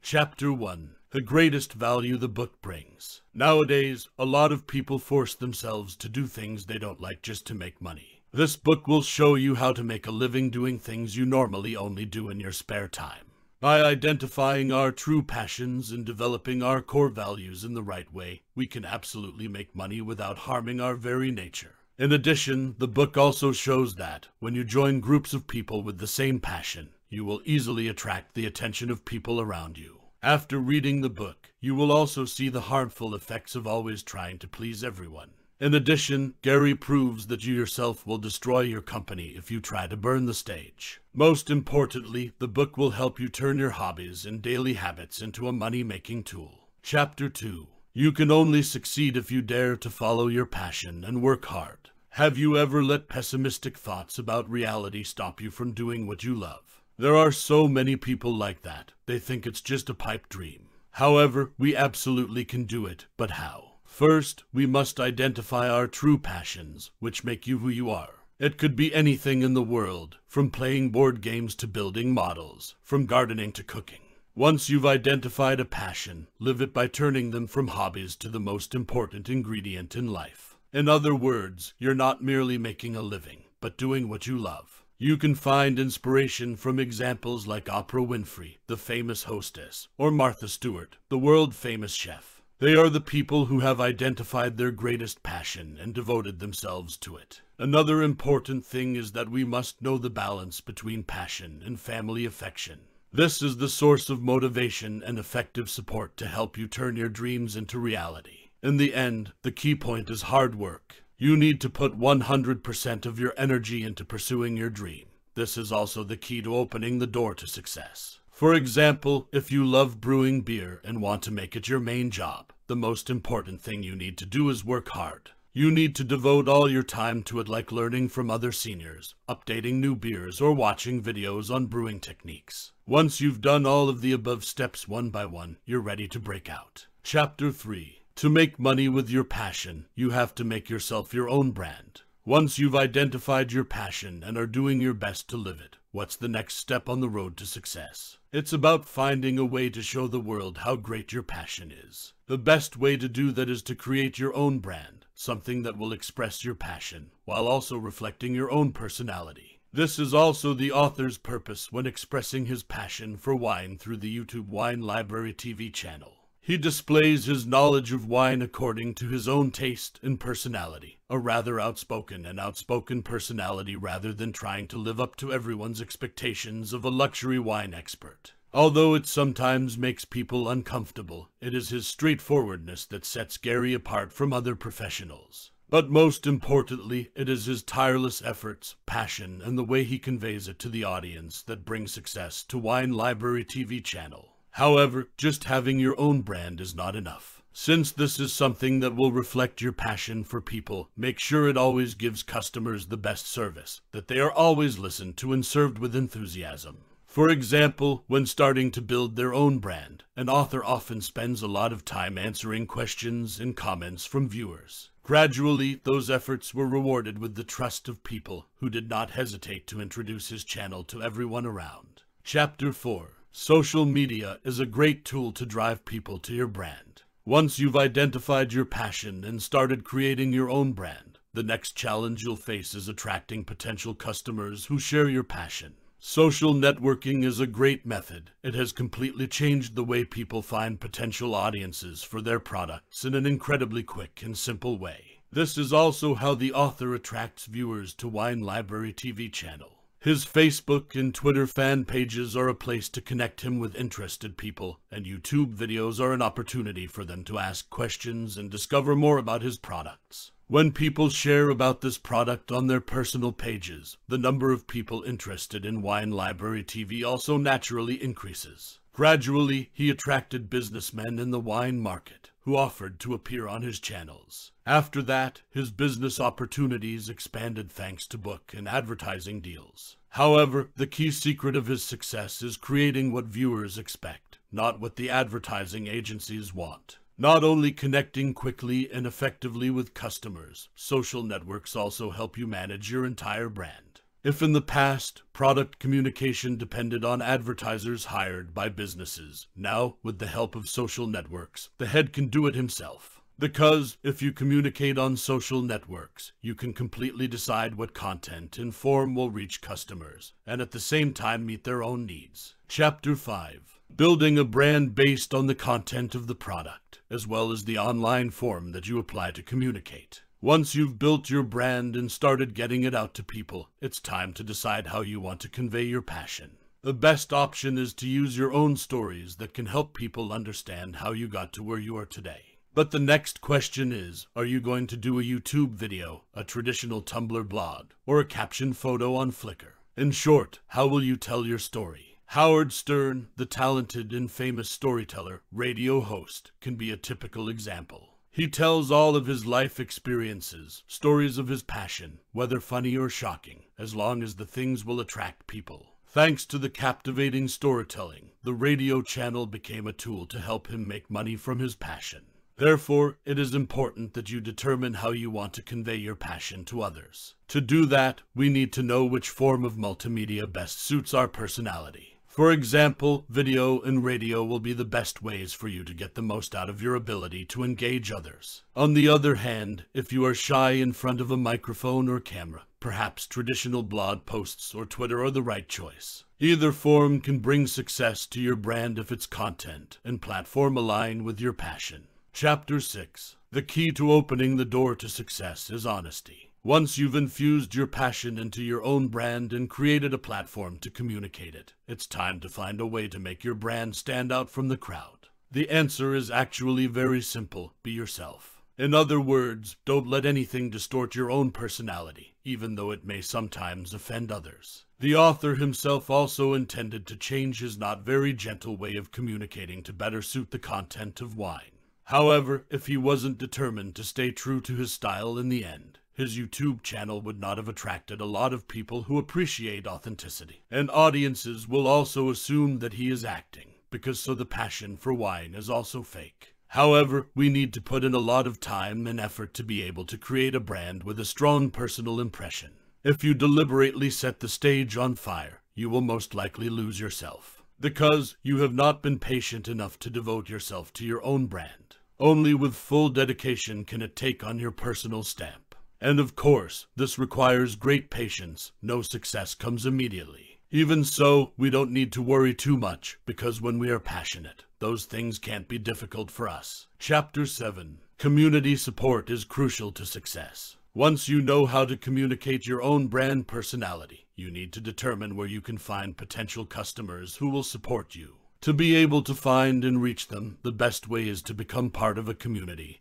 Chapter 1. The Greatest Value the Book Brings. Nowadays, a lot of people force themselves to do things they don't like just to make money. This book will show you how to make a living doing things you normally only do in your spare time. By identifying our true passions and developing our core values in the right way, we can absolutely make money without harming our very nature. In addition, the book also shows that, when you join groups of people with the same passion, you will easily attract the attention of people around you. After reading the book, you will also see the harmful effects of always trying to please everyone. In addition, Gary proves that you yourself will destroy your company if you try to burn the stage. Most importantly, the book will help you turn your hobbies and daily habits into a money-making tool. Chapter 2. You can only succeed if you dare to follow your passion and work hard. Have you ever let pessimistic thoughts about reality stop you from doing what you love? There are so many people like that. They think it's just a pipe dream. However, we absolutely can do it, but how? First, we must identify our true passions, which make you who you are. It could be anything in the world, from playing board games to building models, from gardening to cooking. Once you've identified a passion, live it by turning them from hobbies to the most important ingredient in life. In other words, you're not merely making a living, but doing what you love. You can find inspiration from examples like Oprah Winfrey, the famous hostess, or Martha Stewart, the world-famous chef. They are the people who have identified their greatest passion and devoted themselves to it. Another important thing is that we must know the balance between passion and family affection. This is the source of motivation and effective support to help you turn your dreams into reality. In the end, the key point is hard work. You need to put 100% of your energy into pursuing your dream. This is also the key to opening the door to success. For example, if you love brewing beer and want to make it your main job, the most important thing you need to do is work hard. You need to devote all your time to it, like learning from other seniors, updating new beers, or watching videos on brewing techniques. Once you've done all of the above steps one by one, you're ready to break out. Chapter 3. To make money with your passion, you have to make yourself your own brand. Once you've identified your passion and are doing your best to live it, what's the next step on the road to success? It's about finding a way to show the world how great your passion is. The best way to do that is to create your own brand, something that will express your passion, while also reflecting your own personality. This is also the author's purpose when expressing his passion for wine through the YouTube Wine Library TV channel. He displays his knowledge of wine according to his own taste and personality, a rather outspoken personality rather than trying to live up to everyone's expectations of a luxury wine expert. Although it sometimes makes people uncomfortable, it is his straightforwardness that sets Gary apart from other professionals. But most importantly, it is his tireless efforts, passion, and the way he conveys it to the audience that bring success to Wine Library TV channel. However, just having your own brand is not enough. Since this is something that will reflect your passion for people, make sure it always gives customers the best service, that they are always listened to and served with enthusiasm. For example, when starting to build their own brand, an author often spends a lot of time answering questions and comments from viewers. Gradually, those efforts were rewarded with the trust of people who did not hesitate to introduce his channel to everyone around. Chapter 4. Social media is a great tool to drive people to your brand. Once you've identified your passion and started creating your own brand, the next challenge you'll face is attracting potential customers who share your passion. Social networking is a great method. It has completely changed the way people find potential audiences for their products in an incredibly quick and simple way. This is also how the author attracts viewers to Wine Library TV channel. His Facebook and Twitter fan pages are a place to connect him with interested people, and YouTube videos are an opportunity for them to ask questions and discover more about his products. When people share about this product on their personal pages, the number of people interested in Wine Library TV also naturally increases. Gradually, he attracted businessmen in the wine market who offered to appear on his channels. After that, his business opportunities expanded thanks to book and advertising deals. However, the key secret of his success is creating what viewers expect, not what the advertising agencies want. Not only connecting quickly and effectively with customers, social networks also help you manage your entire brand. If in the past, product communication depended on advertisers hired by businesses, now, with the help of social networks, the head can do it himself. Because if you communicate on social networks, you can completely decide what content and form will reach customers, and at the same time meet their own needs. Chapter 5. Building a brand based on the content of the product, as well as the online form that you apply to communicate. Once you've built your brand and started getting it out to people, it's time to decide how you want to convey your passion. The best option is to use your own stories that can help people understand how you got to where you are today. But the next question is, are you going to do a YouTube video, a traditional Tumblr blog, or a caption photo on Flickr? In short, how will you tell your story? Howard Stern, the talented and famous storyteller, radio host, can be a typical example. He tells all of his life experiences, stories of his passion, whether funny or shocking, as long as the things will attract people. Thanks to the captivating storytelling, the radio channel became a tool to help him make money from his passion. Therefore, it is important that you determine how you want to convey your passion to others. To do that, we need to know which form of multimedia best suits our personality. For example, video and radio will be the best ways for you to get the most out of your ability to engage others. On the other hand, if you are shy in front of a microphone or camera, perhaps traditional blog posts or Twitter are the right choice. Either form can bring success to your brand if its content and platform align with your passion. Chapter 6. The key to opening the door to success is honesty. Once you've infused your passion into your own brand and created a platform to communicate it, it's time to find a way to make your brand stand out from the crowd. The answer is actually very simple. Be yourself. In other words, don't let anything distort your own personality, even though it may sometimes offend others. The author himself also intended to change his not very gentle way of communicating to better suit the content of Wine. However, if he wasn't determined to stay true to his style in the end, his YouTube channel would not have attracted a lot of people who appreciate authenticity. And audiences will also assume that he is acting, because so the passion for wine is also fake. However, we need to put in a lot of time and effort to be able to create a brand with a strong personal impression. If you deliberately set the stage on fire, you will most likely lose yourself, because you have not been patient enough to devote yourself to your own brand. Only with full dedication can it take on your personal stamp. And of course, this requires great patience. No success comes immediately. Even so, we don't need to worry too much, because when we are passionate, those things can't be difficult for us. Chapter 7. Community support is crucial to success. Once you know how to communicate your own brand personality, you need to determine where you can find potential customers who will support you. To be able to find and reach them, the best way is to become part of a community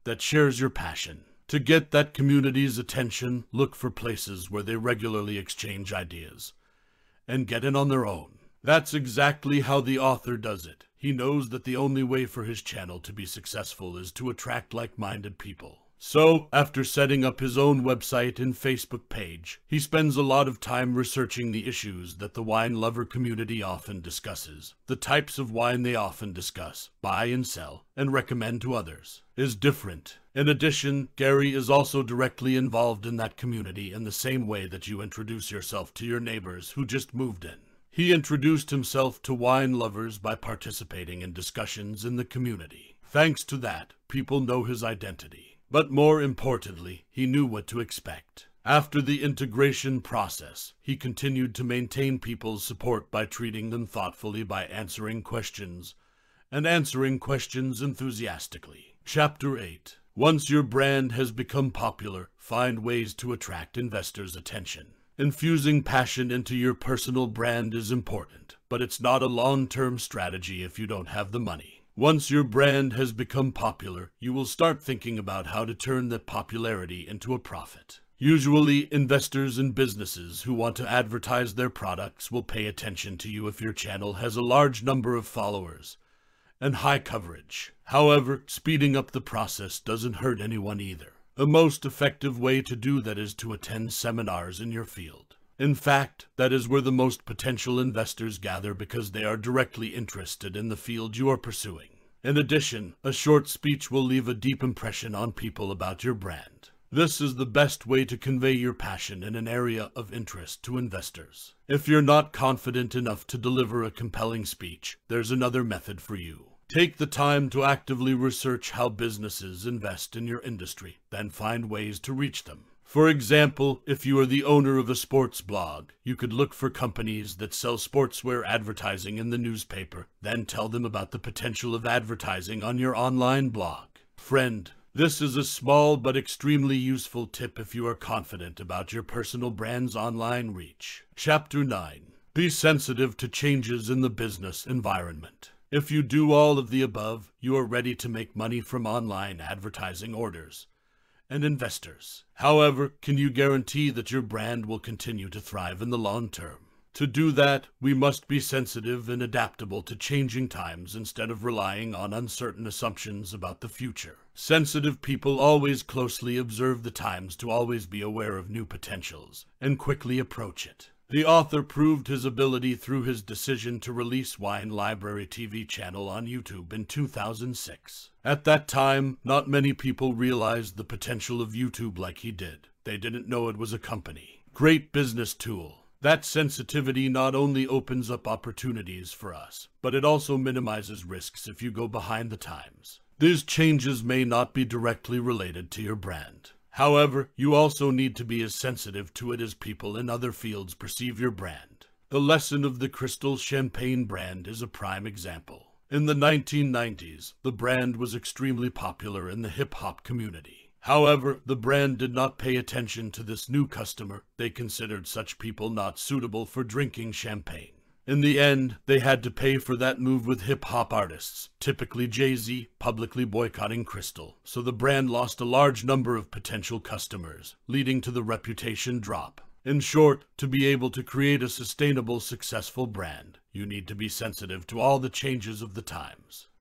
that shares your passion. To get that community's attention, look for places where they regularly exchange ideas and get in on their own. That's exactly how the author does it. He knows that the only way for his channel to be successful is to attract like-minded people. So, after setting up his own website and Facebook page, he spends a lot of time researching the issues that the wine lover community often discusses. The types of wine they often discuss, buy and sell, and recommend to others is different. In addition, Gary is also directly involved in that community in the same way that you introduce yourself to your neighbors who just moved in. He introduced himself to wine lovers by participating in discussions in the community. Thanks to that, people know his identity. But more importantly, he knew what to expect. After the integration process, he continued to maintain people's support by treating them thoughtfully by answering questions enthusiastically. Chapter 8. Once your brand has become popular, find ways to attract investors' attention. Infusing passion into your personal brand is important, but it's not a long-term strategy if you don't have the money. Once your brand has become popular, you will start thinking about how to turn that popularity into a profit. Usually, investors and businesses who want to advertise their products will pay attention to you if your channel has a large number of followers and high coverage. However, speeding up the process doesn't hurt anyone either. The most effective way to do that is to attend seminars in your field. In fact, that is where the most potential investors gather because they are directly interested in the field you are pursuing. In addition, a short speech will leave a deep impression on people about your brand. This is the best way to convey your passion in an area of interest to investors. If you're not confident enough to deliver a compelling speech, there's another method for you. Take the time to actively research how businesses invest in your industry, then find ways to reach them. For example, if you are the owner of a sports blog, you could look for companies that sell sportswear advertising in the newspaper, then tell them about the potential of advertising on your online blog. Friend, this is a small but extremely useful tip if you are confident about your personal brand's online reach. Chapter 9. Be sensitive to changes in the business environment. If you do all of the above, you are ready to make money from online advertising orders and investors. However, can you guarantee that your brand will continue to thrive in the long term? To do that, we must be sensitive and adaptable to changing times instead of relying on uncertain assumptions about the future. Sensitive people always closely observe the times to always be aware of new potentials and quickly approach it. The author proved his ability through his decision to release Wine Library TV channel on YouTube in 2006. At that time, not many people realized the potential of YouTube like he did. They didn't know it was a company. Great business tool. That sensitivity not only opens up opportunities for us, but it also minimizes risks if you go behind the times. These changes may not be directly related to your brand. However, you also need to be as sensitive to it as people in other fields perceive your brand. The lesson of the Crystal Champagne brand is a prime example. In the 1990s, the brand was extremely popular in the hip-hop community. However, the brand did not pay attention to this new customer. They considered such people not suitable for drinking champagne. In the end, they had to pay for that move with hip-hop artists, typically Jay-Z, publicly boycotting Crystal. So the brand lost a large number of potential customers, leading to the reputation drop. In short, to be able to create a sustainable, successful brand, you need to be sensitive to all the changes of the times.